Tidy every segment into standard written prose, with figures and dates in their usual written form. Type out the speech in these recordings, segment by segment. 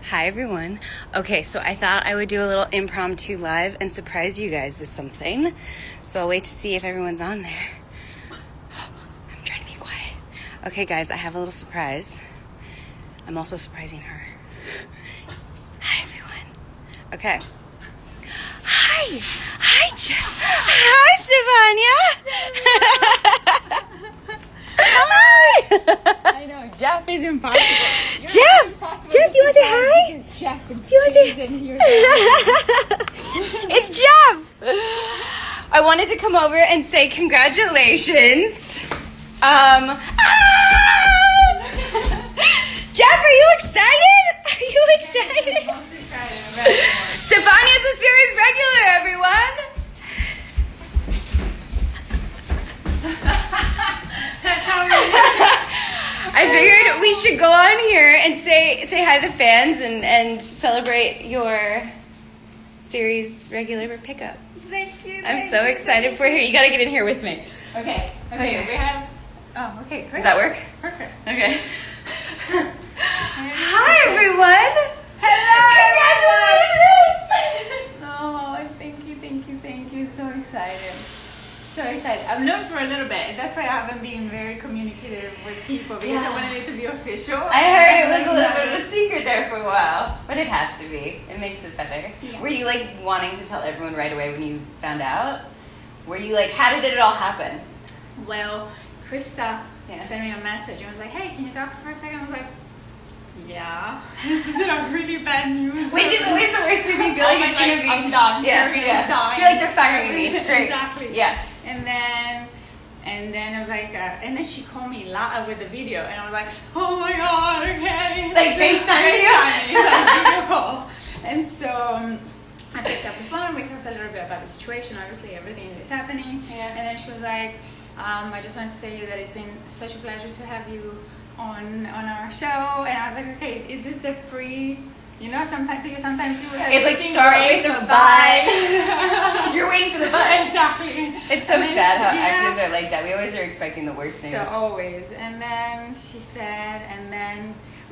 Hi, everyone. Okay, so I thought I would do a little impromptu live and surprise you guys with something. So I'll wait to see if everyone's on there. I'm trying to be quiet. Okay, guys, I have a little surprise. I'm also surprising her. Hi, everyone. Okay. Hi. Hi, Jeff. Hi, Stefania. Hi. I know, Jeff is impossible. Jeff, do you want to say hi? Jeff, Do you want to say It's Jeff. I wanted to come over and say congratulations. Jeff, are you excited? Are you excited? I'm most excited. Stefania's a series regular, everyone. I figured we should go on here and say hi to the fans and celebrate your series regular pickup. Thank you. I'm so excited for you. You gotta get in here with me. Okay, we have... Oh, okay, great. Does that work? Perfect. Okay. Hi, everyone. Hello, Congratulations. Oh, thank you. So excited. I've known for a little bit. That's why I haven't been very communicative with people because I wanted it to be official. I heard it was a little bit of a secret there for a while, but it has to be. It makes it better. Yeah. Were you like wanting to tell everyone right away when you found out? Were you like, how did it all happen? Well, Krista sent me a message and was like, hey, can you talk for a second? I was like, yeah. It's really bad news. Which is always the worst because you feel like it's gonna be. I'm done. Yeah, Everything's done. You're like, they're firing me. Great. Exactly. Yeah. And then I was like, and then she called me live with the video, and I was like, oh my god, okay. Like FaceTime you? Like video call. And so I picked up the phone. We talked a little bit about the situation, obviously everything that is happening. Yeah. And then she was like, I just wanted to tell you that it's been such a pleasure to have you on our show. And I was like, okay, is this the free? You know, sometimes you would have It's like start with the bye. You're waiting for the bye. Exactly. It's so sad how actors are like that. We always are expecting the worst things. So always. And then she said,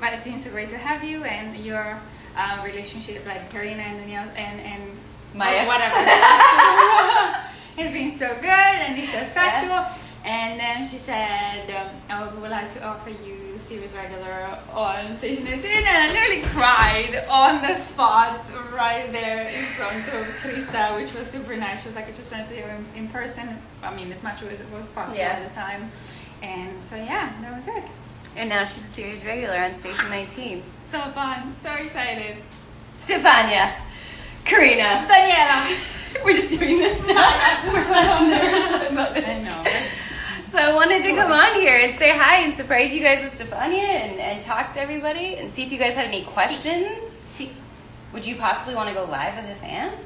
but it's been so great to have you and your relationship, like Karina and Danielle and Maya. Whatever. It's been so good and it's so special. Yeah. And then she said, I would like to offer you series regular on Station 18. And I nearly cried on the spot right there in front of Krista, which was super nice. She was like, I just wanted to hear him in person. I mean, as much as it was possible at the time. And so, yeah, that was it. And now she's a series regular on Station 19. So fun. So excited. Stefania. Karina. Daniela. We're just doing this now. We're such nerds. I love it. I know. So I wanted to come on here and say hi and surprise you guys with Stefania and talk to everybody and see if you guys had any questions. Would you possibly want to go live with a fan?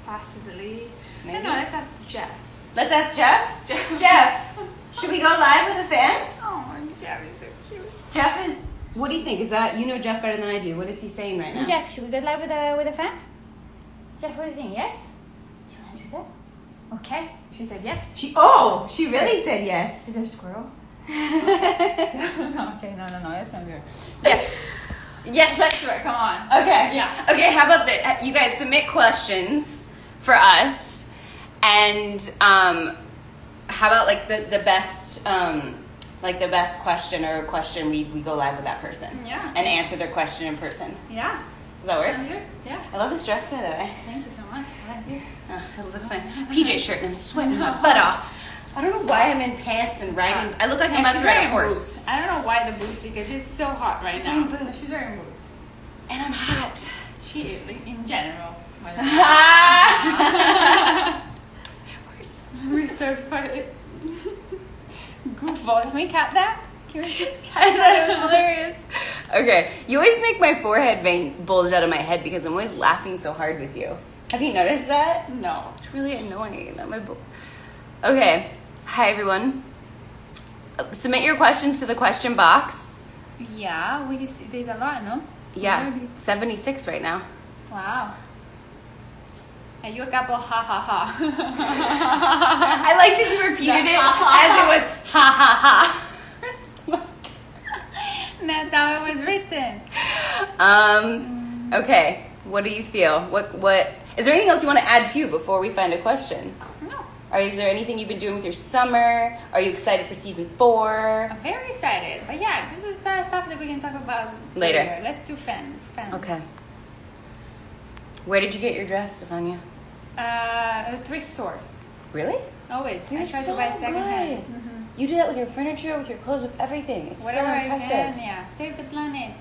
Possibly. Maybe. No, let's ask Jeff. Let's ask Jeff? Jeff, should we go live with a fan? Oh, Jeff is so cute. Jeff is, what do you think? Is that, you know Jeff better than I do. What is he saying right now? Jeff, should we go live with a fan? Jeff, what do you think? Yes? Do you want to do that? Okay. She said yes. She really said yes. Is there a squirrel? No, okay, no, that's not good. Yes. Yes, let's do it. Come on. Okay. Yeah. Okay, how about you guys submit questions for us, and how about like the best the best question or a question we go live with that person. Yeah. And answer their question in person. Yeah. Does that work? Sounds good. Yeah. I love this dress, by the way. Thank you so much. I like this. It looks like PJ shirt and I'm sweating my butt off. I don't know why I'm in pants and riding. I look like I'm about to ride a horse. Boots. I don't know why the boots because it's so hot right now. I'm boots. She's wearing boots. And I'm hot. She is, like, in general. We're so funny. Goofball. Can we cut that? Can we just cut that? That was hilarious. Okay, you always make my forehead vein bulge out of my head because I'm always laughing so hard with you. Have you noticed that? No. It's really annoying that my Okay, hi everyone. Submit your questions to the question box. Yeah, there's a lot, no? Yeah, 76 right now. Wow. Are you a couple ha ha ha? I like that you repeated it as it was ha ha ha. That's how it was written. Okay, what do you feel? What is there anything else you want to add to before we find a question? No. Or is there anything you've been doing with your summer? Are you excited for season 4? I'm very excited. But yeah, this is stuff that we can talk about Later. Let's do fans. Okay. Where did you get your dress, Stefania? A thrift store. Really? Always. You're I try so to buy secondhand. good. You do that with your furniture, with your clothes, with everything. It's Whatever so I impressive. can, yeah. Save the planet.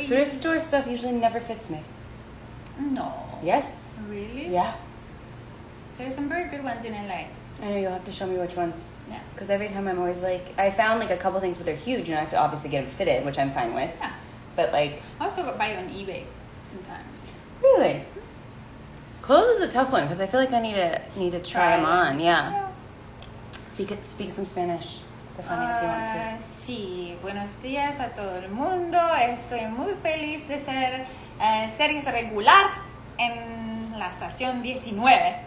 Thrift store stuff usually never fits me. No. Yes. Really? Yeah. There's some very good ones in LA. I know, you'll have to show me which ones. Yeah. Because every time I'm always like, I found like a couple things, but they're huge, and I have to obviously get them fitted, which I'm fine with. Yeah. But like... I also buy on eBay sometimes. Really? Clothes is a tough one, because I feel like I need to try them on, yeah. So you could speak some Spanish, Stefania, if you want to. Sí, buenos días a todo el mundo. Estoy muy feliz de ser series regular en la estación 19.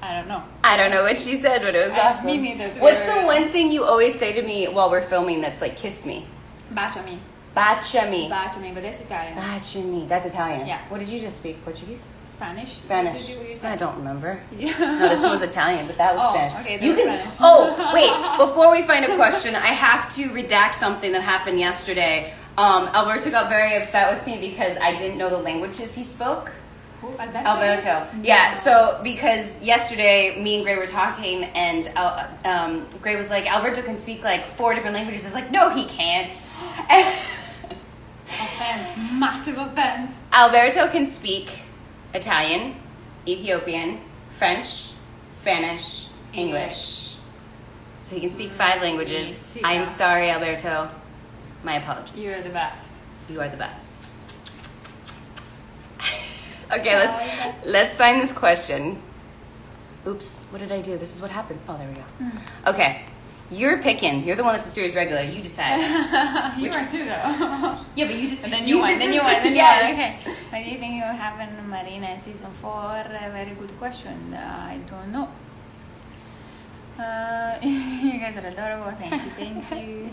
I don't know. I don't know what she said, but it was awesome. Me neither. What's the one thing you always say to me while we're filming that's like, kiss me? Baciami. Baciami. Baciami, but that's Italian. Baciami. That's Italian. Yeah. What did you just speak? Portuguese? Spanish? Spanish. What you I don't remember. Yeah. No, this one was Italian, but that was Spanish. Okay, that you was can. Spanish. Oh, wait. Before we find a question, I have to redact something that happened yesterday. Alberto got very upset with me because I didn't know the languages he spoke. Who, Alberto? Alberto. Yeah, so because yesterday me and Gray were talking and Gray was like, Alberto can speak like 4 different languages. I was like, no, he can't. Offense. Massive offense. Alberto can speak Italian, Ethiopian, French, Spanish, English. So he can speak 5 languages. Yeah. I'm sorry, Alberto. My apologies. You're the best. You are the best. Okay, let's find this question. Oops, what did I do? This is what happens. Oh, there we go. Okay, you're picking. You're the one that's a series regular. You decide. You are too, though. Yeah, but you just... And then you won. Then you won. Then Yes. you won. Okay. What do you think will happen, Marina, in season 4? A very good question. I don't know. You guys are adorable. Thank you.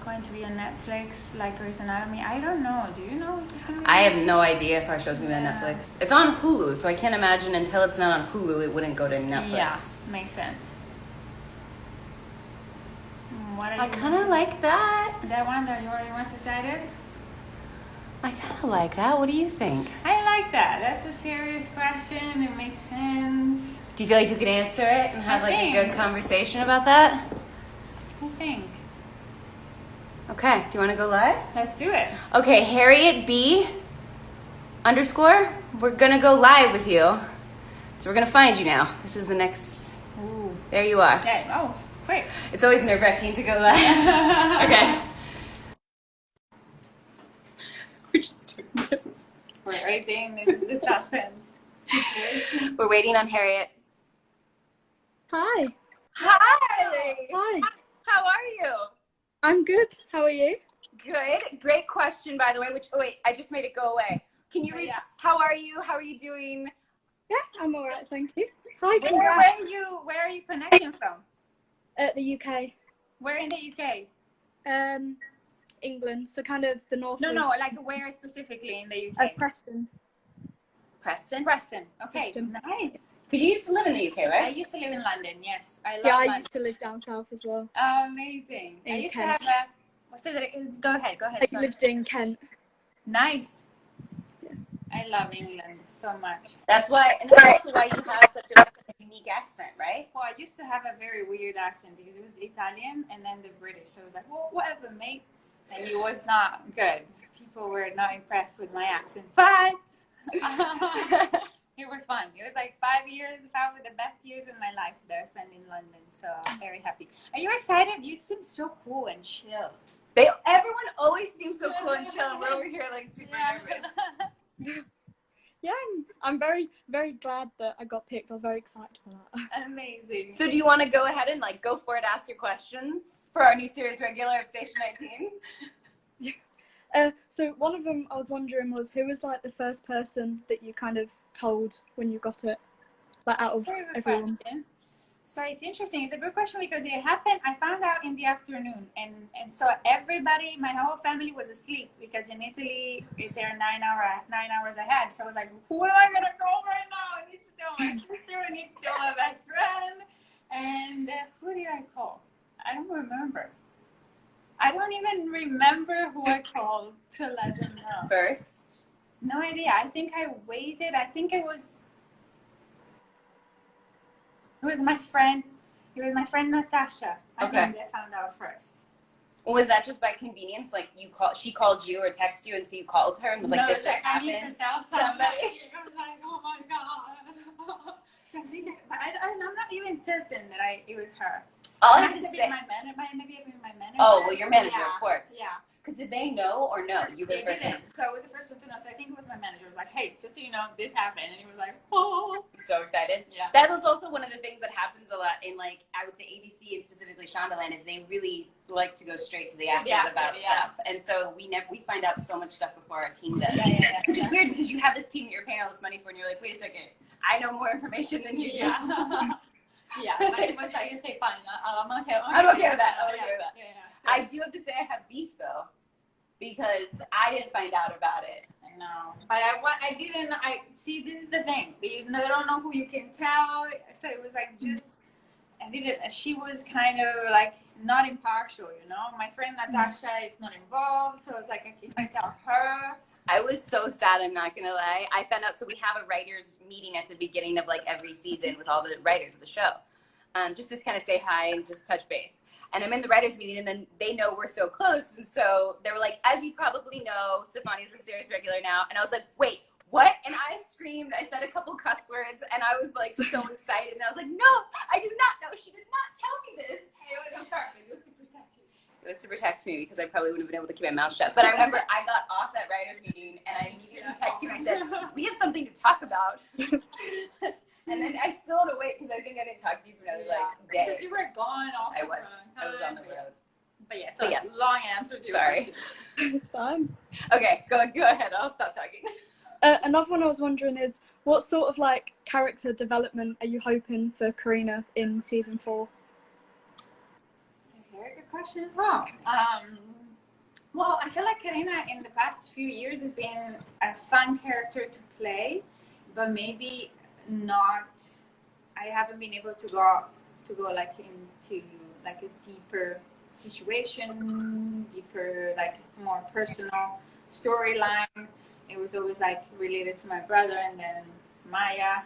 Going to be on Netflix like Grey's Anatomy? I don't know. Do you know if it's gonna be? I have no idea if our show's gonna be on Netflix. It's on Hulu, so I can't imagine until it's not on Hulu, it wouldn't go to Netflix. Yeah, makes sense. What are I you kind of like that. that one that you're most excited? I kind of like that. What do you think? I like that. That's a serious question. It makes sense. Do you feel like you could answer it and have I like a think. good conversation about that? I think. Okay, do you want to go live? Let's do it. Okay, Harriet B _, we're gonna go live with you. So we're gonna find you now. This is the next, Ooh. there you are. Yeah. Oh, quick. It's always nerve-wracking to go live. Okay. We're just doing this. We're waiting. This suspense. We're waiting on Harriet. Hi. Hi! Hi. How are you? I'm good. How are you? Good. Great question, by the way, which, oh wait, I just made it go away. Can you read? Yeah. How are you? How are you doing? Yeah, I'm all right, thank you. Hi, Where congrats. are you connecting from? The UK. Where in the UK? England, so kind of the north. No, of, like where specifically in the UK? Preston. Preston? Preston. Okay, Preston. nice. Because you used to live in the UK, I right? used to live in London. Yes, I love Yeah, I London. used to live down south as well. Oh, amazing. I In used Kent. to have a. What's it? Go ahead. I Sorry. lived in Kent. Nice. Yeah. I love England so much. That's why, and that's also why you have such a unique accent, right? Well, I used to have a very weird accent because it was the Italian and then the British. So I was like, well, whatever, mate. And it was not good. People were not impressed with my accent, but it was fun. It was like 5 years, probably the best years of my life that I spent in London. So I'm very happy. Are you excited? You seem so cool and chill. Everyone always seems so cool and chill, and we're over here like super nervous. Yeah, I'm very, very glad that I got picked. I was very excited for that. Amazing. So do you want to go ahead and like go for it, ask your questions for our new series regular of Station 19? So one of them I was wondering was who was like the first person that you kind of told when you got it, like out of Very good everyone. question. So it's interesting. It's a good question because it happened. I found out in the afternoon, and so everybody, my whole family was asleep because in Italy they're 9 hours ahead. So I was like, who am I gonna call right now? I need to tell my sister. I need to tell my best friend. And who did I call? I don't remember. I don't even remember who I called to let them know. First? No idea. I think I waited. I think it was my friend. It was my friend Natasha. I think they found out first. Was that just by convenience? Like she called you or texted you, and so you called her and was like, "This just happened." I need to tell somebody. I was like, "Oh my god!" I'm not even certain that it was her. All I have to say, maybe my manager. Oh well, your manager, of course. Yeah. Because did they know or no? You were the first one. So I was the first one to know. So I think it was my manager. It was like, hey, just so you know, this happened. And he was like, oh. So excited. Yeah. That was also one of the things that happens a lot in, like, I would say ABC and specifically Shondaland is they really like to go straight to the actors about stuff. And so we find out so much stuff before our team does. Which is weird because you have this team that you're paying all this money for and you're like, wait a second, I know more information than you do. Yeah. But it was like, okay, fine. I'm okay. I'm okay with that. Yeah. So, I do have to say I have beef though. Because I didn't find out about it. I know. But I didn't, see, this is the thing. They don't know who you can tell. So it was like she was kind of like not impartial, you know? My friend Natasha is not involved. So I was like, okay, I tell her. I was so sad, I'm not going to lie. I found out, so we have a writers meeting at the beginning of like every season with all the writers of the show. Just to kind of say hi and just touch base. And I'm in the writers meeting, and then they know we're so close. And so they were like, as you probably know, Stefania's a series regular now. And I was like, wait, what? And I screamed. I said a couple cuss words, and I was like so excited. And I was like, no, I do not know. She did not tell me this. It was on purpose. It was to protect you. It was to protect me because I probably wouldn't have been able to keep my mouth shut. But I remember I got off that writers meeting, and I immediately texted you and I said, we have something to talk about. And then I still had to wait because I think I didn't talk to you for another day. Because you were gone also. I was on the road. But yeah, so yes. Long answer to your Sorry. It's fine. Okay, go ahead. I'll stop talking. Another one I was wondering is, what sort of like character development are you hoping for Karina in season 4? It's a very good question as well. Well, I feel like Karina in the past few years has been a fun character to play, but maybe not. I haven't been able to go like into like a deeper situation, deeper like more personal storyline. It was always like related to my brother and then Maya,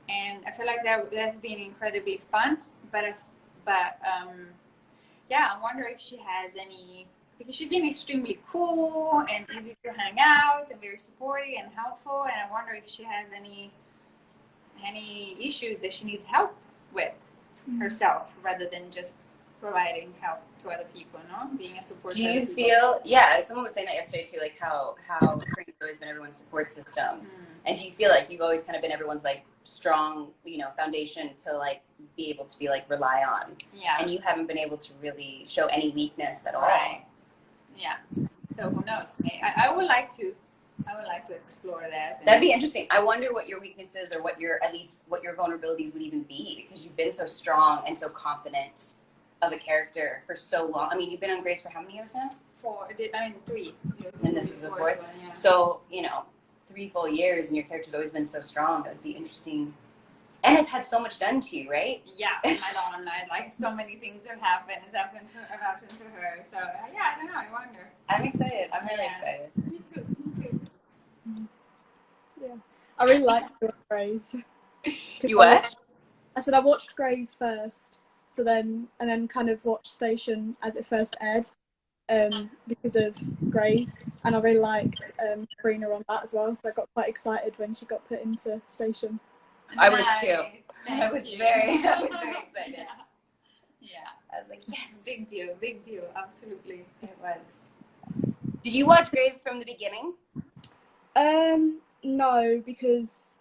and I feel like that's been incredibly fun. But I wonder if she has any, because she's been extremely cool and easy to hang out and very supportive and helpful, and I wonder if she has any issues that she needs help with herself rather than just providing help to other people, no? Being a support. Do you feel, someone was saying that yesterday too, like how Karina's always been everyone's support system. And do you feel like you've always kind of been everyone's like strong, foundation to like be able to be like rely on? Yeah. And you haven't been able to really show any weakness at all. Right. Yeah. So who knows? I would like to explore that. That'd be interesting. I wonder what your weaknesses or what your vulnerabilities would even be, because you've been so strong and so confident of a character for so long. I mean, you've been on Grace for how many years now? 3. And this was the 4th. Yeah. So, 3 full years and your character's always been so strong. That would be interesting. And it's had so much done to you, right? Yeah, I know. Like so many things have happened to her. So I don't know. I wonder. I'm excited. I'm really excited. Me too. Yeah, I really liked Grace. You what? I said I watched Grace first, and then kind of watched Station as it first aired, because of Grace, and I really liked Karina on that as well. So I got quite excited when she got put into Station. I was too. I was very excited. Yeah. I was like, yes. Big deal. Absolutely. It was. Did you watch Grace from the beginning? No, because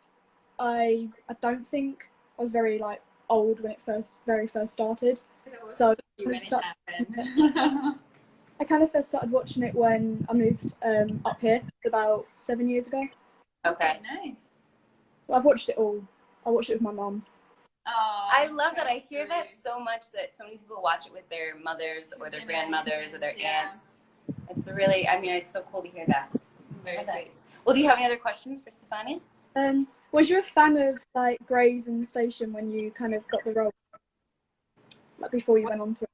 I don't think I was very like old when it very first started. So I kind of first started watching it when I moved up here about 7 years ago. Okay. Nice. Well, I've watched it all. I watched it with my mum. Oh, I love that. I that's hear that sweet. so much that so many people watch it with their mothers or their grandmothers or their Yeah. aunts. It's really, I mean, it's so cool to hear that. Very Love that. sweet. Well, do you have any other questions for Stefania? Was you a fan of like Grey's and Station when you kind of got the role, like before you went on to it?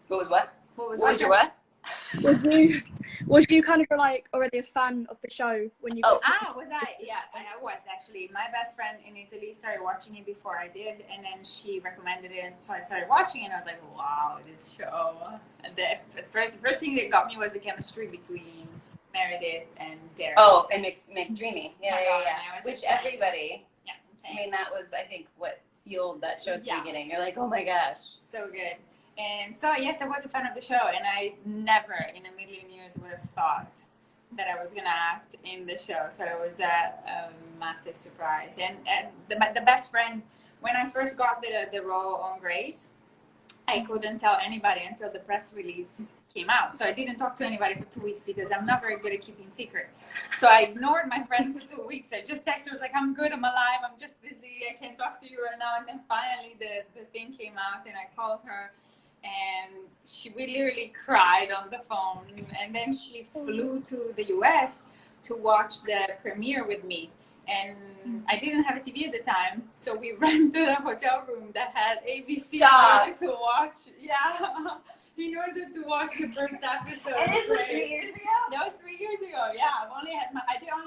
What was what? What What was your what? Was you kind of like already a fan of the show when you got? Was I? Yeah, I was actually. My best friend in Italy started watching it before I did, and then she recommended it, and so I started watching it, and I was like, wow, this show. And the first thing that got me was the chemistry between Meredith and Derek. Oh, and McDreamy. Yeah, My yeah, God, yeah. man, it was Which insane. everybody, Yeah, I insane. mean, that was, I think, what fueled that show at the Yeah. beginning. You're like, oh my gosh. So good. And so, yes, I was a fan of the show, and I never in a million years would have thought that I was going to act in the show. So it was a massive surprise. And the best friend, when I first got the role on Grace, I couldn't tell anybody until the press release came out. So I didn't talk to anybody for 2 weeks because I'm not very good at keeping secrets. So I ignored my friend for 2 weeks. I just texted her, was like, I'm good, I'm alive, I'm just busy, I can't talk to you right now. And then finally the thing came out, and I called her, and we literally cried on the phone. And then she flew to the US to watch the premiere with me. And I didn't have a TV at the time, so we rented a hotel room that had ABC in order to watch. Yeah, in order to watch the first episode. And this was 3 years ago? That was 3 years ago. Yeah, I only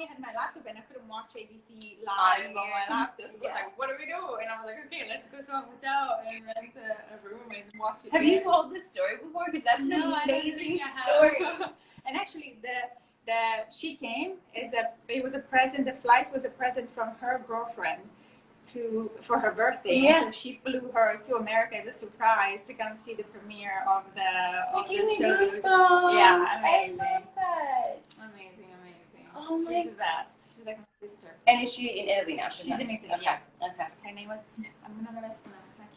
had my laptop, and I couldn't watch ABC live on my laptop. So I was like, "What do we do?" And I was like, "Okay, let's go to a hotel and rent a room and watch it." Have you told this story before? Because that's an amazing story. And actually, she came it was a present. The flight was a present from her girlfriend for her birthday. Yeah. So she flew her to America as a surprise to come see the premiere of the Give me show. goosebumps. Yeah, amazing. I love that. Amazing. Oh She's my- the best. She's like my sister. And is she in Italy now? She's in Italy. Okay. Yeah. Okay. Her name was. I'm not gonna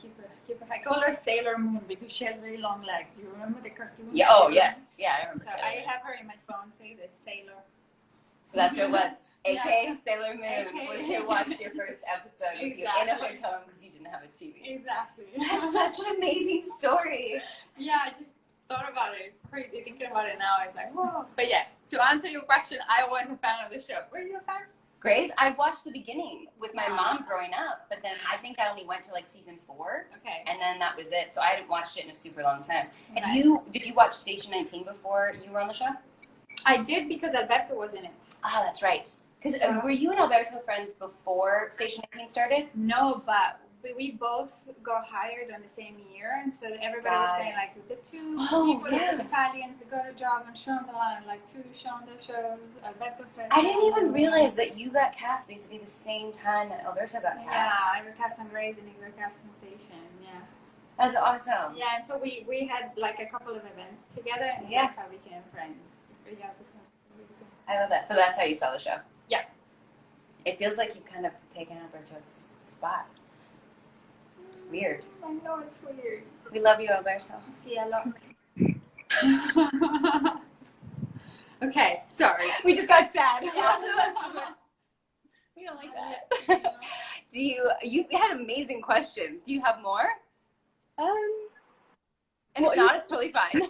keep her. I call her Sailor Moon because she has very long legs. Do you remember the cartoon? Yeah. Oh Sailor yes. Yeah, I remember. So Sailor I Moon. have her in my phone. Say this, Sailor. So that's what it was. Yeah. AKA Sailor Moon AKA. was here watched your first episode with you in a hotel room because you didn't have a TV. Exactly. That's such an amazing story. Yeah, I just thought about it. It's crazy thinking about it now. It's like, whoa. But yeah, to answer your question, I was a fan of the show. Were you a fan? Grace, I watched the beginning with my Wow. mom growing up, but then I think I only went to like season 4, Okay. and then that was it. So I hadn't watched it in a super long time. And Right. did you watch Station 19 before you were on the show? I did because Alberto was in it. Oh, that's right. Because So- were you and Alberto friends before Station 19 started? No, but we both got hired on the same year, and so everybody was Got saying it. like the two Oh, people, yeah. Italians that got a job on Shondaland, like two Shonda shows, Alberto. I didn't even realize that you got cast basically the same time that Alberto got cast. Yeah, I got cast on Grey's and he got cast on Station. Yeah. That's awesome. Yeah, and so we had like a couple of events together, and Yeah. that's how we became friends. Yeah, I love that. So that's how you saw the show. Yeah. It feels like you've kind of taken Alberto's spot. It's weird. I know it's weird. We love you, Alberto. I see a lot. Okay, sorry. We just got sad. Yeah. We don't like that. You had amazing questions. Do you have more? And if What not, it's totally fine.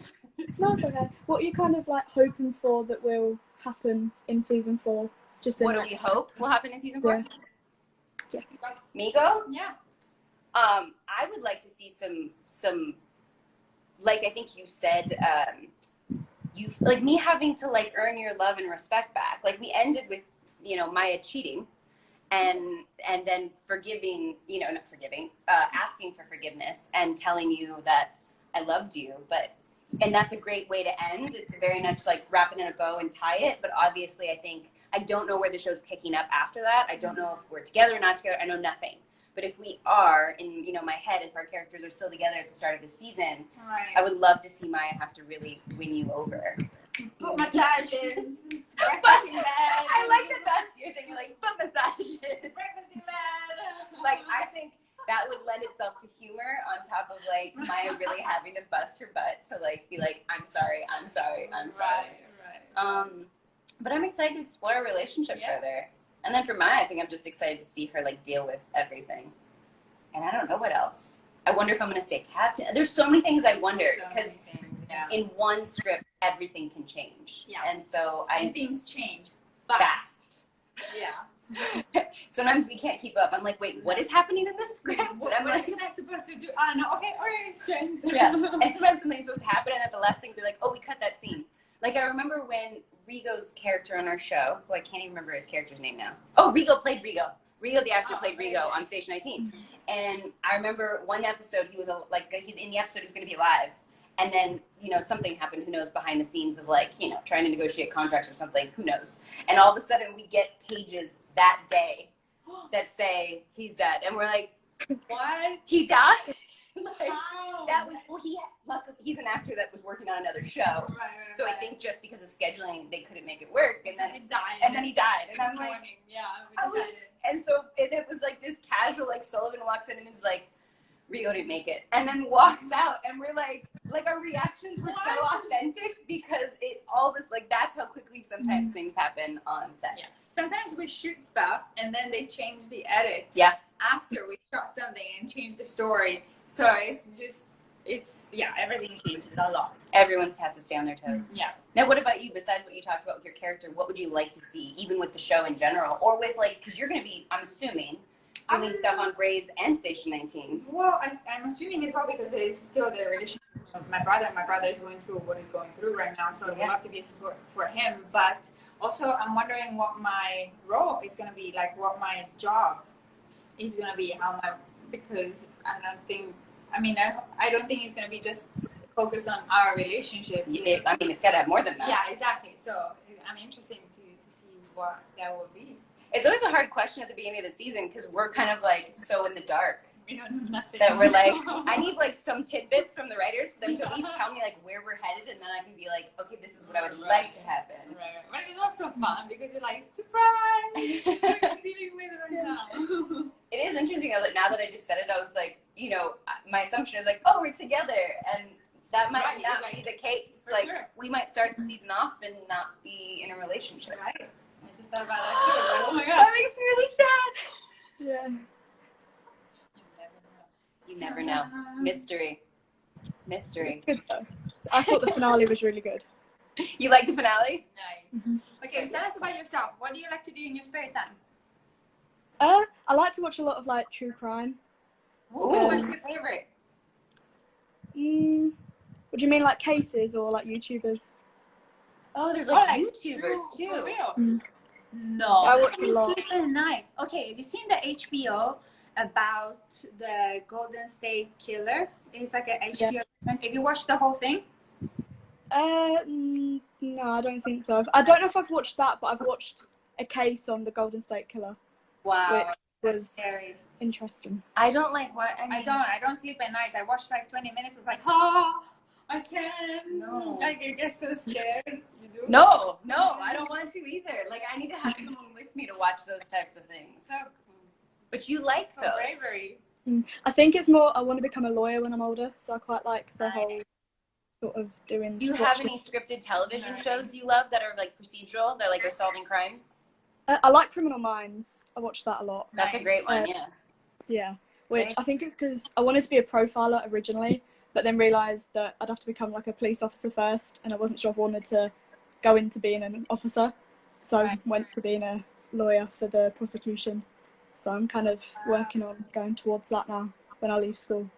No, it's okay. What are you kind of like hoping for that will happen in season 4? Just in What do like, we hope will happen in season 4? Yeah. Migo? Yeah. I would like to see some, like I think you said, you like me having to like earn your love and respect back. Like we ended with, Maya cheating, and then forgiving, not forgiving, asking for forgiveness and telling you that I loved you, and that's a great way to end. It's very much like wrap it in a bow and tie it. But obviously, I don't know where the show's picking up after that. I don't know if we're together or not together. I know nothing. But if we are, in my head, if our characters are still together at the start of the season, Right. I would love to see Maya have to really win you over. Foot massages. But Breakfast in bed. I like that that's your thing. You're like, foot massages. Breakfast in bed. Like, I think that would lend itself to humor on top of, like, Maya really having to bust her butt to, like, be like, I'm sorry. Right. But I'm excited to explore a relationship Yeah. further. And then for Maya, I think I'm just excited to see her, like, deal with everything. And I don't know what else. I wonder if I'm going to stay captain. There's so many things I wonder because in one script, everything can change. Yeah. And so And things change fast. Yeah. Sometimes we can't keep up. I'm like, wait, what is happening in this script? What I'm like, am I supposed to do? Oh, no, okay, it's changed. yeah. And sometimes something's supposed to happen, and at the last thing, they're like, oh, we cut that scene. Like, I remember when Rigo's character on our show, who I can't even remember his character's name now. Oh, Rigo played Rigo. Rigo, the actor, played Rigo on Station 19. And I remember one episode, in the episode, he was going to be alive. And then, something happened, who knows, behind the scenes of, trying to negotiate contracts or something, who knows. And all of a sudden, we get pages that day that say he's dead. And we're like, What? he died? Wow. That was, luckily, he's an actor that was working on another show. Right, so I think just because of scheduling, they couldn't make it work. And then he died. And then he died. And This I'm like, morning. Yeah, it was like this casual, Sullivan walks in and is like, Rigo didn't make it. And then walks out. And we're like our reactions were so authentic because that's how quickly sometimes things happen on set. Yeah. Sometimes we shoot stuff and then they change the edit. Yeah. After we shot something and change the story. So everything changes a lot. Everyone has to stay on their toes. Yeah. Now, what about you? Besides what you talked about with your character, what would you like to see, even with the show in general, or with because you're going to be, I'm assuming, doing stuff on Grey's and Station 19. Well, I'm assuming it's probably because it's still the relationship of my brother. My brother is going through what he's going through right now, so I would love to be a support for him. But also, I'm wondering what my role is going to be, what my job is going to be, because I don't think it's going to be just focused on our relationship. It's got to have more than that. Yeah, exactly. So I'm interested to see what that will be. It's always a hard question at the beginning of the season because we're kind of so in the dark. We don't know nothing. That we're I need some tidbits from the writers for them to at least tell me where we're headed, and then I can be okay, this is what I would like to happen. Right. But it's also fun because you're surprise! We're dealing with it right now. It is interesting though that now that I just said it, I was my assumption is oh, we're together, and that might not be the case. Sure. We might start the season off and not be in a relationship. Right. I just thought about that. Oh my god. That makes me really sad. Yeah. You never know. Mystery. Good though. I thought the finale was really good. You like the finale? Nice. Okay, tell us about yourself. What do you like to do in your spare time? I like to watch a lot of true crime. Ooh, which one's your favorite? What do you mean, cases or YouTubers? Oh, there's YouTubers too. For real? Mm. No. I watch a lot. Sleep at night. Okay, have you seen the HBO about the Golden State Killer? It's an HBO. Yeah. Have you watched the whole thing? No, I don't think so. I don't know if I've watched that, but I've watched a case on the Golden State Killer. Wow. Which was Scary. interesting. I don't what I don't sleep at night. I watched 20 minutes. It's I can't. No. I get so scared. You do? No, I don't want to either. I need to have someone with me to watch those types of things. So cool. But you like So those. bravery. I think it's more I want to become a lawyer when I'm older, so I quite like the whole sort of doing. Do you have any scripted television shows you love that are procedural? They're solving crimes? I like Criminal Minds. I watch that a lot. That's a great one, yeah. Yeah, which I think it's because I wanted to be a profiler originally, but then realised that I'd have to become a police officer first, and I wasn't sure if I wanted to go into being an officer, so I went to being a lawyer for the prosecution. So I'm kind of working on going towards that now when I leave school.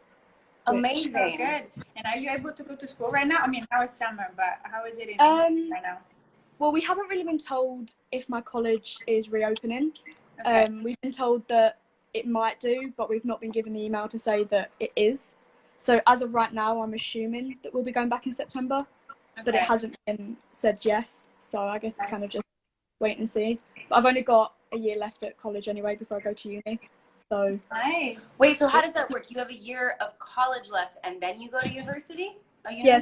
Amazing. So good. And are you able to go to school right now? Now it's summer, but how is it in England right now? Well, we haven't really been told if my college is reopening. Okay. We've been told that it might do, but we've not been given the email to say that it is. So as of right now, I'm assuming that we'll be going back in September, but it hasn't been said yes. So I guess it's kind of just wait and see. But I've only got a year left at college anyway before I go to uni. So Nice. Wait, so how does that work? You have a year of college left and then you go to university? yeah,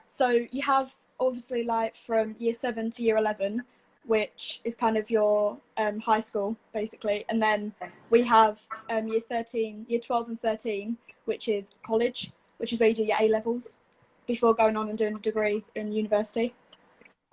so you have obviously from year 7 to year 11, which is kind of your high school basically, and then we have year 12 and 13, which is college, which is where you do your A levels before going on and doing a degree in university.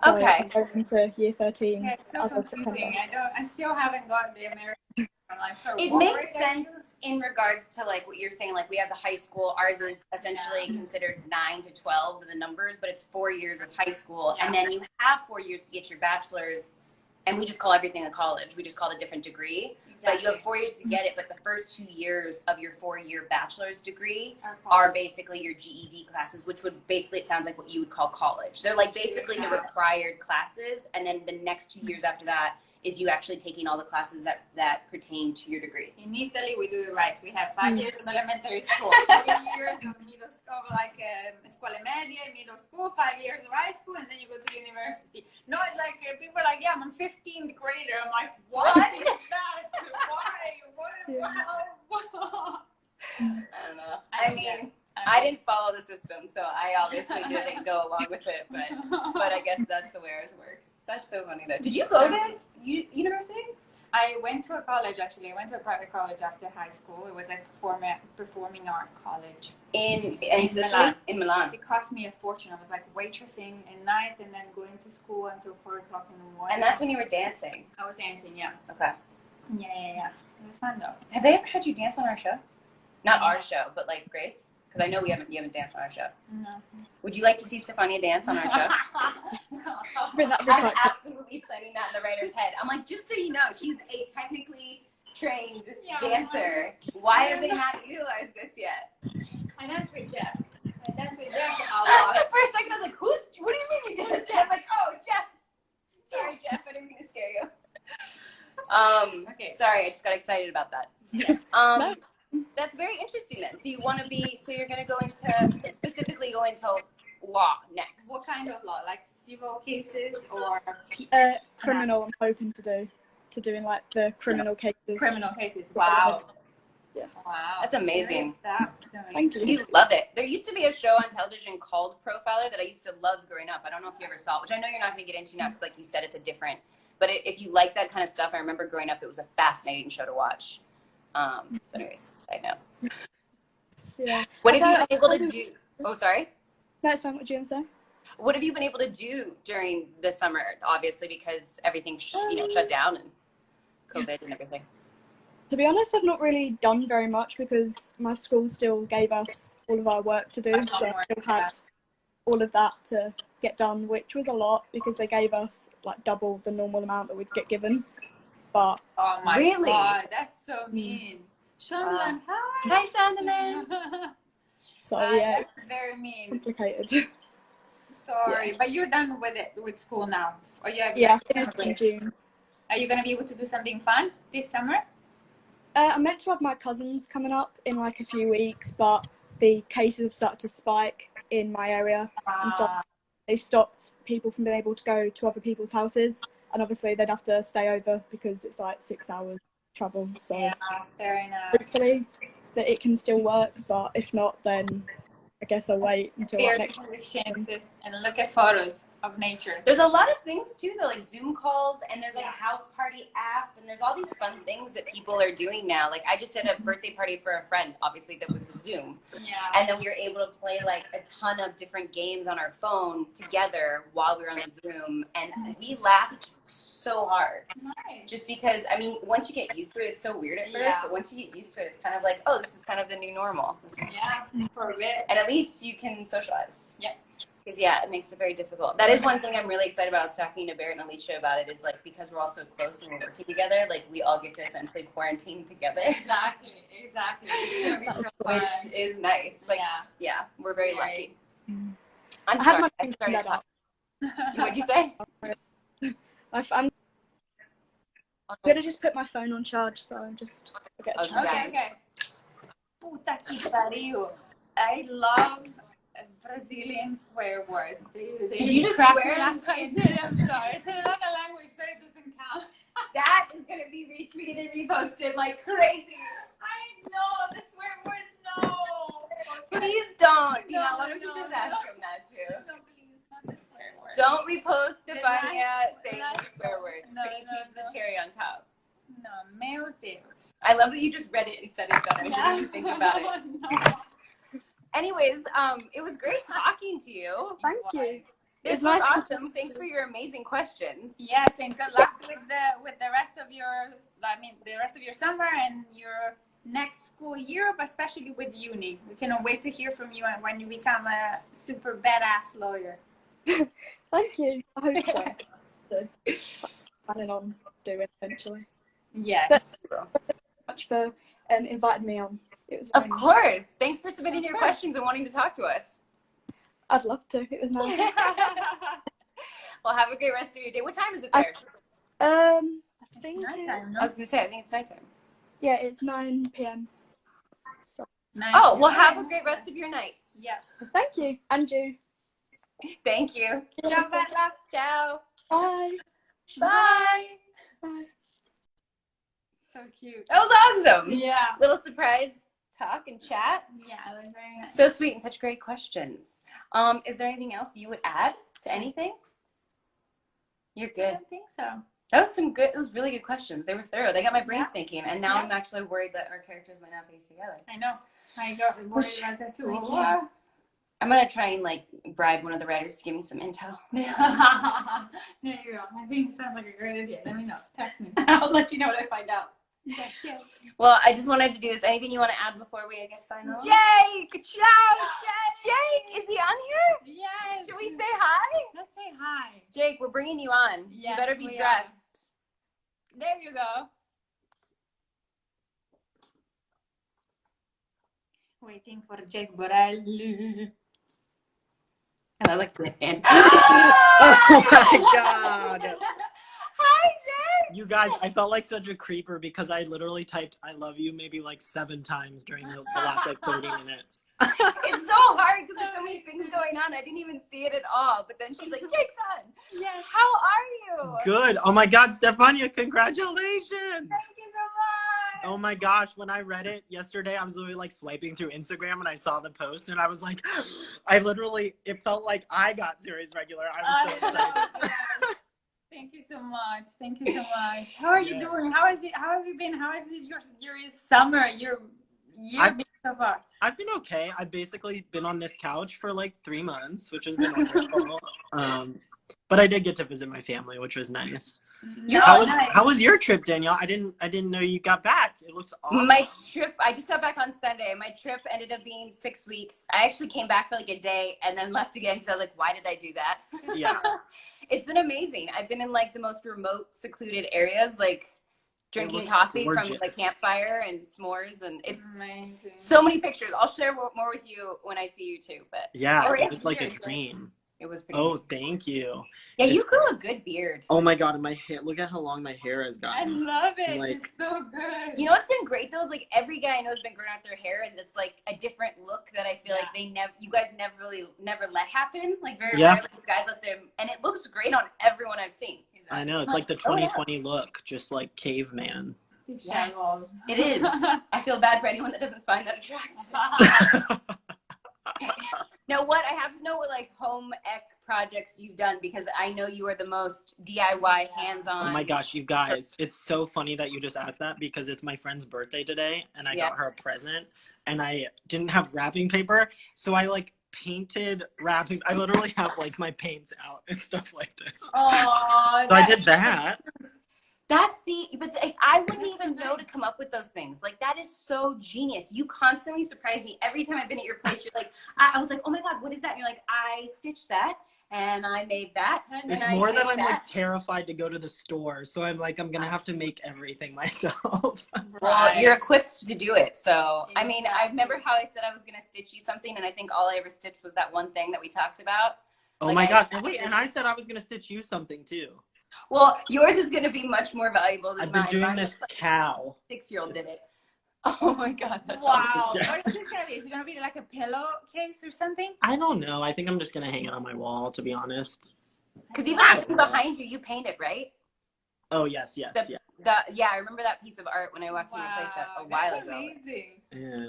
So Okay. I'm going into year 13 Yeah, it's so as of confusing. September. I still haven't got the American. I'm like, so It what makes grade are you? sense in regards to like what you're saying. Like we have the high school. Ours is essentially considered 9 to 12 the numbers, but it's 4 years of high school, and then you have 4 years to get your bachelor's. And we just call everything a college. We just call it a different degree. Exactly. But you have 4 years to get it. But the first 2 years of your 4-year bachelor's degree are basically your GED classes, which would basically, it sounds like what you would call college. They're like basically the required classes. And then the next 2 years after that is you actually taking all the classes that pertain to your degree. In Italy, we do it right. We have 5 years of elementary school, 3 years of middle school, like scuole medie, middle school, 5 years of high school, and then you go to university. No, it's like people are like, yeah, I'm a 15th grader. I'm like, what is that? Why? What? I don't know. I mean, I didn't follow the system, so I obviously didn't go along with it. But I guess that's the way ours works. That's so funny though. Did you go to university? I went to a college, actually. I went to a private college after high school. It was a performing art college. In Sicily? Milan. In Milan. It cost me a fortune. I was like waitressing at night and then going to school until 4 o'clock in the morning. And that's when you were dancing. I was dancing, yeah. Okay. Yeah. It was fun though. Have they ever had you dance on our show? Not our show, but like Grace? Because I know you haven't danced on our show. No. Would you like to see Stefania dance on our show? I'm absolutely planning that in the writer's head. I'm like, just so you know, she's a technically trained dancer. Why have they not utilized this yet? I dance with Jeff. I dance with Jeff a lot. For a second, I was like, what do you mean you dance? I'm like, oh, Jeff. Sorry, Jeff, I didn't mean to scare you. Okay. Sorry, I just got excited about that. No. That's very interesting then. So you want to be, so you're going to go into, specifically go into law next. What kind of law? Like civil cases or Criminal, I'm hoping to doing like the criminal cases. criminal cases? Wow. Yeah. Wow. That's amazing. Thank you. You love it. There used to be a show on television called Profiler that I used to love growing up. I don't know if you ever saw it, which I know you're not going to get into now because like you said, it's a different, but if you like that kind of stuff, I remember growing up, it was a fascinating show to watch. So anyways, side note. Yeah. What have you been able to do? Oh, sorry? No, it's fine. What do you want to say? What have you been able to do during the summer? Obviously, because everything shut down and COVID and everything. To be honest, I've not really done very much because my school still gave us all of our work to do. So I still had all of that to get done, which was a lot because they gave us like double the normal amount that we'd get given. But oh my really? God, that's so mean. Shondaland, hi. Hi, Shondaland. so yeah, that's very mean. complicated. Sorry, but you're done with it with school now. Or you have Yeah, I finished in June. Are you gonna be able to do something fun this summer? I'm meant to have my cousins coming up in like a few weeks, but the cases have started to spike in my area, and so they've stopped people from being able to go to other people's houses. And obviously they'd have to stay over because it's like 6 hours travel. So yeah, fair enough. hopefully that it can still work, but if not, then I guess I'll wait until like, next year. And look at photos of nature. There's a lot of things too, though, like Zoom calls, and there's like a house party app, and there's all these fun things that people are doing now. Like I just did a birthday party for a friend, obviously that was Zoom. Yeah. And then we were able to play like a ton of different games on our phone together while we were on the Zoom, and we laughed so hard. Nice. Just because, I mean, once you get used to it, it's so weird at first, but once you get used to it, it's kind of like, oh, this is kind of the new normal. This is, for a bit. and at least you can socialize. Yep. Because, it makes it very difficult. That is one thing I'm really excited about. I was talking to Barrett and Alicia about it, is like, because we're all so close and we're working together, like, we all get to essentially quarantine together. Exactly. It's gonna be so fun. Which is nice. Like, we're very lucky. I'm I sorry. had I started talking. What'd you say? I'm gonna just put my phone on charge, so I'm just Okay. Puta que pariu. I love Brazilian swear words. Did you just swear? I did. I'm sorry. It's another language, so it doesn't count. That is going to be retweeted and reposted like crazy. I know the swear words. No. Okay. Please don't. No, Why don't you just ask him that too? No, please, not the swear words. Don't repost Stefania saying swear words. No, Could you please the cherry on top? No, meus Deus. I love that you just read it and said it better. I didn't even think about it. No. Anyways, it was great talking to you. Thank you. This It's was nice. awesome. Thanks for your amazing questions. Yes, and good luck with the rest of your, the rest of your summer and your next school year, but especially with uni. We cannot wait to hear from you when you become a super badass lawyer. Thank you. I hope so. Planning on doing eventually. Yes. Thank you very much for inviting me on. It was Of very nice. course. Thanks for submitting your questions and wanting to talk to us. I'd love to. It was nice. Well, have a great rest of your day. What time is it there? I think Nighttime, I was going to say, I think it's nighttime. yeah, it's 9 p.m. So Oh, well, have a great rest of your night. Yeah. thank you, and you. Thank you. Ciao, Bella. Ciao. Bye. Bye. Bye. So cute. That was awesome. Yeah. Little surprise talk and chat. Yeah, it was very nice. So sweet and such great questions. Is there anything else you would add to anything? You're I good. don't think so. That was those really good questions. They were thorough. They got my brain Yeah. thinking, and now Yeah. I'm actually worried that our characters might not be together. I know. I got worried about that too. Thank you. I'm gonna try and like bribe one of the writers to give me some intel. There you go. I think it sounds like a great idea. Let me know. Text me. I'll let you know when I find out. Yes, yes. Well, I just wanted to do this. Anything you want to add before we, I guess, sign off? Jake! Ciao! Jake, is he on here? Yes! Should we say hi? Let's say hi. Jake, we're bringing you on. You Yes, better be we dressed. There you go. Waiting for Jake Borelli. And I like the hand. Oh my god! Hi, Jake. You guys, I felt like such a creeper because I literally typed "I love you" maybe like 7 times during the last like 30 minutes. It's so hard because there's so many things going on. I didn't even see it at all. But then she's like, Jake's on. Yes. How are you? Good. Oh my god, Stefania, congratulations! Thank you so much. Oh my gosh, when I read it yesterday, I was literally like swiping through Instagram and I saw the post and I was like, it felt like I got series regular. I was so excited. Thank you so much. Thank you so much. How are you Yes. doing? How is it? How have you been? How is it your summer? Your year been so far? I've been okay. I've basically been on this couch for like 3 months, which has been wonderful. But I did get to visit my family, which was nice. How was your trip, Danielle? I didn't know you got back. It looks awesome. My trip, I just got back on Sunday. My trip ended up being 6 weeks. I actually came back for like a day and then left again because I was like, why did I do that? Yeah. It's been amazing. I've been in like the most remote, secluded areas, like drinking looks coffee from gorgeous. like campfire and s'mores, and it's Amazing. so many pictures. I'll share more with you when I see you too. But Yeah, Oh, it was like a years, right? dream. it was pretty. Oh, amazing. thank you. Yeah, you it's- grew a good beard. Oh my god, and my hair, look at how long my hair has I gotten. love it. Like- It's so good. You know what's been great though is like every guy I know has been growing out their hair, and it's like a different look that I feel like you guys never let happen. Like very Yeah. rarely you guys out there, and it looks great on everyone I've seen. I know, it's like the Oh, yeah. 2020 look, just like caveman. Yes, it is. I feel bad for anyone that doesn't find that attractive. Now, what I have to know what like home ec projects you've done, because I know you are the most DIY, hands-on. Oh my gosh, you guys, it's so funny that you just asked that because it's my friend's birthday today and I got her a present and I didn't have wrapping paper. So I like painted wrapping. I literally have like my paints out and stuff like this. Oh, So I did that. But like, I wouldn't even know to come up with those things. Like, that is so genius. You constantly surprise me. Every time I've been at your place, you're like, I was like, oh my God, what is that? And you're like, I stitched that and I made that. And It's I more that made I'm like terrified to go to the store. So I'm like, I'm going to have to make everything myself. Well, you're equipped to do it. So, I mean, I remember how I said I was going to stitch you something, and I think all I ever stitched was that one thing that we talked about. Oh Like, my I- gosh. And wait, and I said I was going to stitch you something too. Well, yours is going to be much more valuable than I've been mine. doing Mine this was like cow. a 6-year-old did it. Oh my God, that's Wow. awesome. Yeah. What is this gonna be? Is it gonna be like a pillowcase or something? I don't know. I think I'm just going to hang it on my wall, to be honest. Because even the thing behind you, you painted, right? Oh, yes, The- yeah. Yeah, I remember that piece of art when I walked in your place a while that's ago. amazing. Yeah.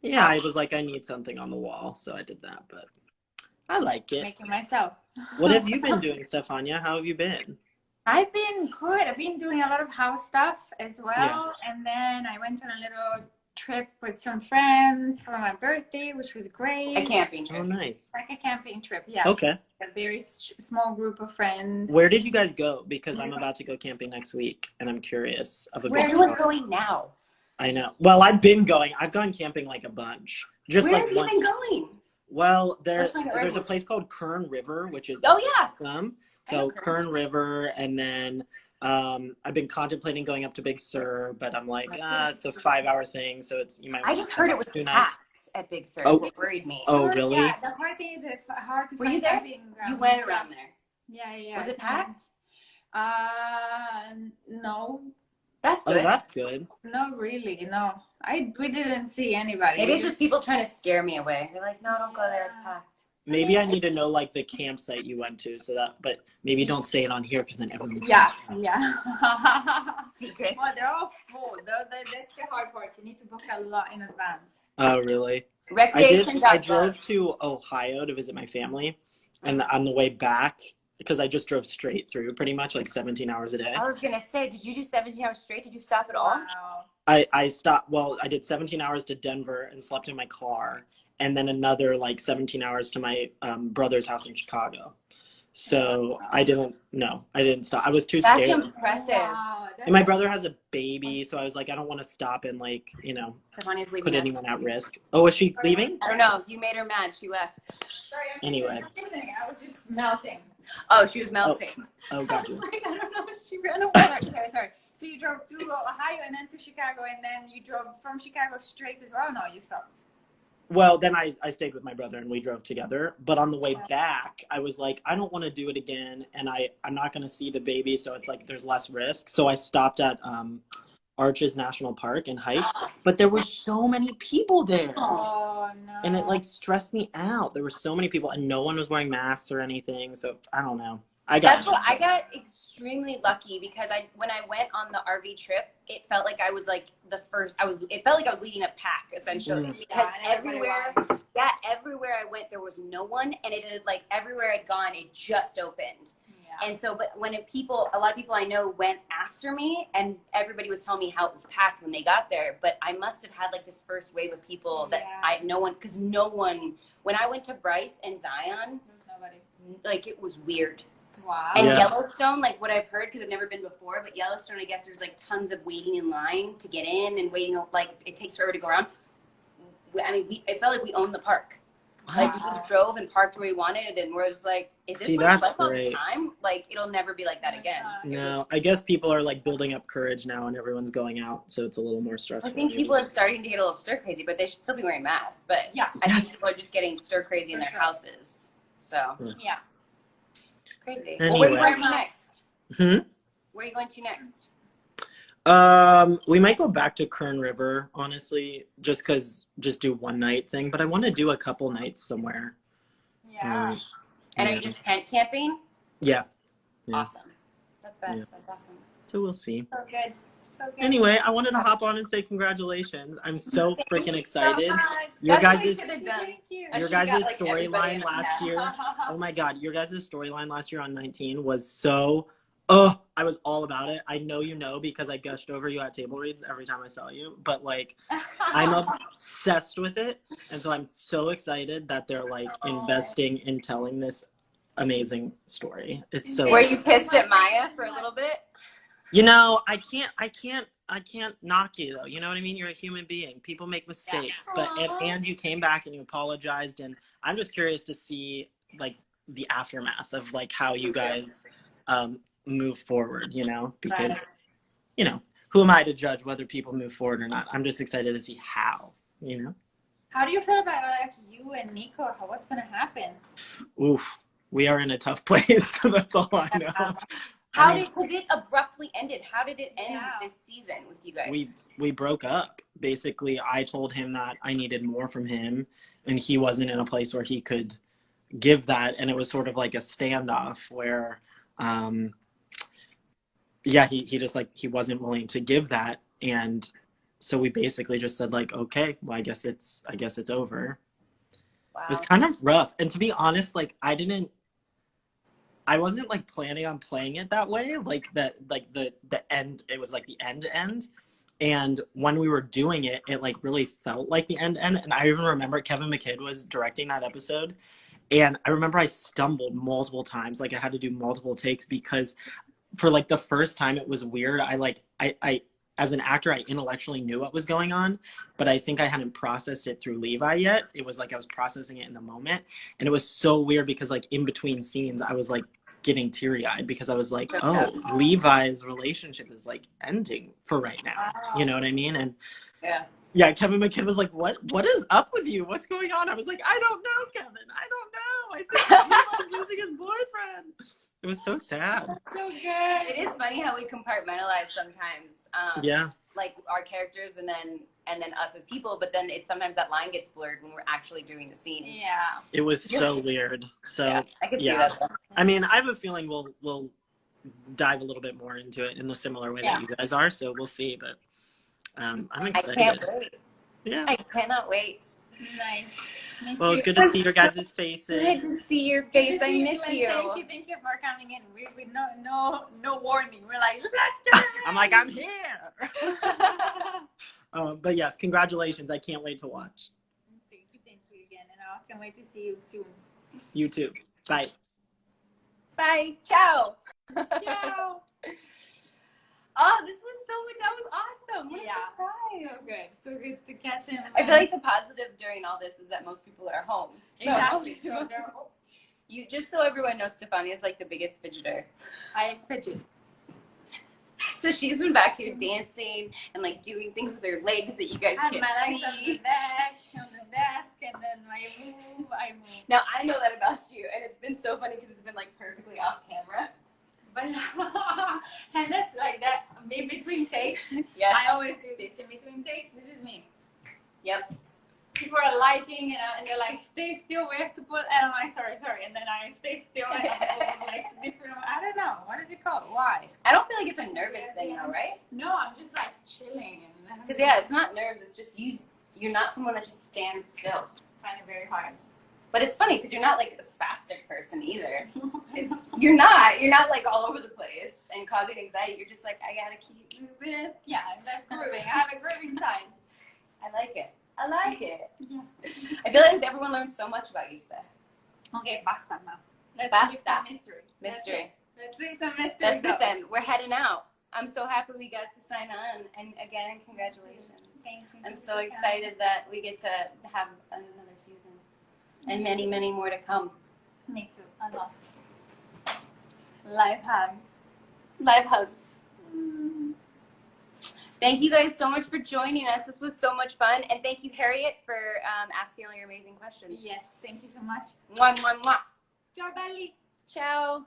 Yeah, I was like, I need something on the wall, so I did that, but I like it. Making myself. What have you been doing, Stefania? How have you been? I've been good. I've been doing a lot of house stuff as well. And then I went on a little trip with some friends for my birthday, which was great. A camping Oh, trip. nice. Like a camping trip, yeah. Okay. A very small group of friends. Where did you guys go? Because I'm about to go camping next week, and I'm curious of a Where good everyone's spot. going now. I know. Well, I've been going. I've gone camping like a bunch. Just Where like have you one. been going? Well, Let's find out where there's a everyone's- place called Kern River, which is Oh, yeah. awesome. I know So Kern River, and then I've been contemplating going up to Big Sur, but I'm like, it's a 5-hour thing, so it's you might. I just heard it was 2 nights. packed at Big Sur. Oh. It worried me. Oh, really? Yeah, the hard thing is it's hard to Were find you there? camping grounds. You went around there. Yeah. Was it packed? No. That's Oh, good. that's good. Not really, no. We didn't see anybody. Maybe it's just people trying to scare me away. They're like, no, don't go there. It's packed. Maybe I need to know like the campsite you went to, so that. But maybe don't say it on here because then everyone's. Yeah. Secrets. Well, they're all full. That's the hard part. You need to book a lot in advance. Oh, really? Recreation. I drove to Ohio to visit my family, and on the way back, because I just drove straight through pretty much like 17 hours a day. I was going to say, did you do 17 hours straight? Did you stop at all? Wow. I stopped, well, I did 17 hours to Denver and slept in my car, and then another like 17 hours to my brother's house in Chicago. So I didn't stop. I was too That's scared. impressive. Wow, And my brother has a baby, so I was like, I don't want to stop and like, Stefania's leaving put us. anyone at risk. Oh, is she leaving? I don't know. You made her mad. She left. Sorry, I'm Anyway. just listening. I was just melting. Oh, she was melting. Oh, I gotcha. was like, I don't know. She ran away. Okay, sorry. So you drove to Ohio and then to Chicago, and then you drove from Chicago straight as well? No, you stopped. Well, then I stayed with my brother and we drove together. But on the way back, I was like, I don't want to do it again. And I'm not going to see the baby. So it's like there's less risk. So I stopped at Arches National Park and hiked. But there were so many people there. Oh, no. And it like stressed me out. There were so many people and no one was wearing masks or anything. So I don't know. I got extremely lucky because when I went on the RV trip, it felt like I was like it felt like I was leading a pack essentially because everywhere I went there was no one, and it had like everywhere I'd gone it just opened. Yeah. And so but when a lot of people I know went after me, and everybody was telling me how it was packed when they got there, but I must have had like this first wave of people that no one when I went to Bryce and Zion, There was nobody. like it was weird. Wow. And Yeah. Yellowstone, like what I've heard, because I've never been before, but Yellowstone, I guess there's like tons of waiting in line to get in and waiting, like it takes forever to go around. I mean, it felt like we owned the park. Like we just drove and parked where we wanted, and we're just like, is this what it's like all the time? Like it'll never be like that again. No, I guess people are like building up courage now and everyone's going out, so it's a little more stressful. I think people are starting to get a little stir crazy, but they should still be wearing masks. But I think people are just getting stir crazy in their houses. So Yeah. crazy. Anyway. Well, where are you going to next? Hmm? Where are you going to next? We might go back to Kern River, honestly, just do one night thing, but I want to do a couple nights somewhere. Yeah. And are you just tent camping? Yeah. Awesome. That's best. Yeah. That's awesome. So we'll see. So good. So good. Anyway, I wanted to hop on and say congratulations. I'm so freaking excited. So Your That's what guys' we should have done. Thank you. I your should've got, guys' like, everybody storyline in last the year. house. Oh my God, your guys' storyline last year on 19 was so. I was all about it. I know you know because I gushed over you at table reads every time I saw you. But like, I'm obsessed with it, and so I'm so excited that they're like investing in telling this amazing story. It's so. Were you pissed at Maya for a little bit? You know, I can't knock you though. You know what I mean? You're a human being. People make mistakes, but and you came back and you apologized, and I'm just curious to see like the aftermath of like how you guys move forward. You know, because you know, who am I to judge whether people move forward or not? I'm just excited to see how. You know. How do you feel about like you and Nico? What's gonna happen? Oof, we are in a tough place. That's all I know. Because it abruptly ended. How did it end this season with you guys? We broke up. Basically, I told him that I needed more from him, and he wasn't in a place where he could give that, and it was sort of like a standoff where, he just like he wasn't willing to give that, and so we basically just said like, okay, well, I guess it's over. Wow. It was kind of rough, and to be honest, like I wasn't like planning on playing it that way, like that, like the end. It was like the end. And when we were doing it, it like really felt like the end. And I even remember Kevin McKidd was directing that episode. And I remember I stumbled multiple times. Like I had to do multiple takes because for like the first time it was weird. I as an actor, I intellectually knew what was going on, but I think I hadn't processed it through Levi yet. It was like I was processing it in the moment. And it was so weird because like in between scenes, I was like getting teary-eyed because I was like, oh, Levi's relationship is like ending for right now. You know what I mean? And yeah, Kevin McKidd was like, what is up with you? What's going on? I was like, I don't know, Kevin. I don't know. I think he's losing his boyfriend. It was so sad. So good. It is funny how we compartmentalize sometimes. Yeah. Like our characters and then us as people, but then it's sometimes that line gets blurred when we're actually doing the scenes. Yeah. It was so weird. So yeah, I could see that. I mean, I have a feeling we'll dive a little bit more into it in the similar way that you guys are. So we'll see. But I'm excited. I can't wait. Yeah. I cannot wait. Nice. Me Well, it's too. good to see your guys' faces. Good to see your face. I miss you. Thank you for coming in. With no warning. We're like, let's go. I'm like, I'm here. But yes, congratulations. I can't wait to watch. Thank you again, and I can't wait to see you soon. You too. Bye. Bye. Ciao. Ciao. Oh, that was awesome. What a surprise. So good to catch him. I feel like the positive during all this is that most people are home. So, Exactly. So they're you just so everyone knows, Stefania is like the biggest fidgeter. I fidget. So she's been back here dancing and like doing things with her legs that you guys I have can't my legs on the see. desk, and then I move. Now I know that about you, and it's been so funny because it's been like perfectly off camera. But and that's like that in between takes. Yes. I always do this in between takes. This is me. Yep. People are lighting and they're like, stay still. We have to put. And I'm like, sorry. And then I stay still and I put like different. I don't know. What is it called? Why? I don't feel like it's a nervous thing though, right? No, I'm just like chilling. Because yeah, it's not nerves. It's just you. You're not someone that just stands still. I find it very hard. But it's funny because you're not like a spastic person either. You're not like all over the place and causing anxiety. You're just like, I gotta keep moving. Yeah, I'm grooving. I have a grooving side. I like it. I like it. Yeah. I feel like everyone learned so much about you today. Okay, basta now. Let's Basta. do some mystery. Mystery. Let's do some mystery. That's it then. We're heading out. I'm so happy we got to sign on. And again, congratulations. Thank you. I'm so excited that we get to have another season. And many, many more to come. Me too. A lot. Live hug. Live hugs. Thank you guys so much for joining us. This was so much fun. And thank you, Harriet, for asking all your amazing questions. Yes, thank you so much. Mwah, mwah, mwah. Ciao belli. Ciao.